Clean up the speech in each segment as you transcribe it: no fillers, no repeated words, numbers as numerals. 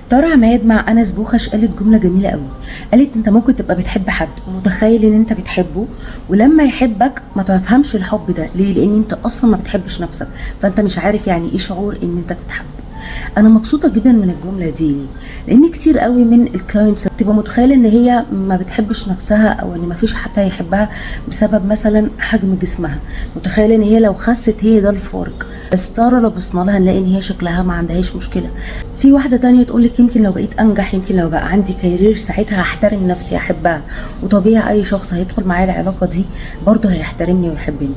ترى عماد مع انس بوخش قالت جمله جميله قوي. قالت انت ممكن تبقى بتحب حد ومتخيل ان انت بتحبه، ولما يحبك ما تفهمش الحب ده ليه، لان انت اصلا ما بتحبش نفسك، فانت مش عارف يعني ايه شعور ان انت تتحب. انا مبسوطه جدا من الجمله دي ليه؟ لان كتير قوي من الكلاينتس بتبقى متخيله ان هي ما بتحبش نفسها، او ان ما فيش حد هيحبها بسبب مثلا حجم جسمها، متخيله ان هي لو خست هي ده الفارق. بس ترى لو بصنا لها نلاقي ان هي شكلها ما عندهاش مشكله. في واحده تانية تقول لك يمكن لو بقيت انجح، يمكن لو بقى عندي كارير، ساعتها هحترم نفسي احبها. وطبيعي اي شخص هيدخل معايا العلاقه دي برضه هيحترمني ويحبني.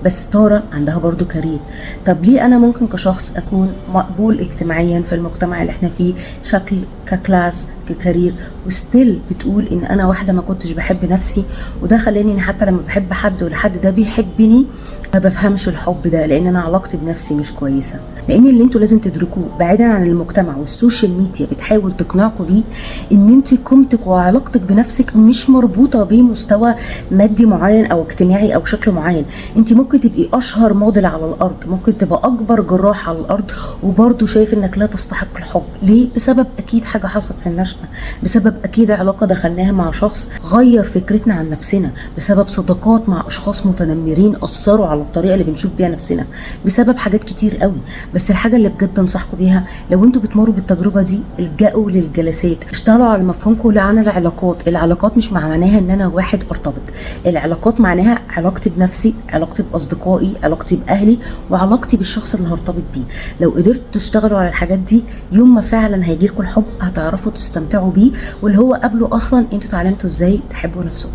بس تارة عندها برضو كارير. طب ليه انا ممكن كشخص اكون مقبول اجتماعيا في المجتمع اللي احنا فيه، شكل ككلاس ككارير، وستيل بتقول ان انا واحده ما كنتش بحب نفسي؟ وده خلاني ان حتى لما بحب حد والحد ده بيحبني ما بفهمش الحب ده، لان انا علاقتي بنفسي مش كويسه. لان اللي انتوا لازم تدركوه بعيدا عن المجتمع والسوشيال ميديا بتحاول تقنعكم بيه، ان انت قيمتك وعلاقتك بنفسك مش مربوطه بمستوى مادي معين او اجتماعي او شكل معين. انت ممكن تبقي اشهر موديل على الارض، ممكن تبقى اكبر جراح على الارض، وبرضه شايف انك لا تستحق الحب. ليه؟ بسبب اكيد حاجه حصلت في النشأة، بسبب اكيد علاقه دخلناها مع شخص غير فكرتنا عن نفسنا، بسبب صداقات مع اشخاص متنمرين اثروا على الطريقه اللي بنشوف بيها نفسنا، بسبب حاجات كتير قوي. بس الحاجه اللي بجد انصحكم بيها لو انتوا بتمروا بالتجربه دي، الجأوا للجلسات، اشتغلوا على مفهومكم عن العلاقات. العلاقات مش معناها ان انا واحد ارتبط، العلاقات معناها علاقتي بنفسي، علاقتي باصدقائي، علاقتي باهلي، وعلاقتي بالشخص اللي هرتبط بيه. لو قدرتوا تشتغلوا على الحاجات دي، يوم ما فعلا هيجيلكوا الحب هتعرفوا تستمتعوا بيه، واللي هو قبله اصلا انتوا اتعلمتوا ازاي تحبوا نفسكم.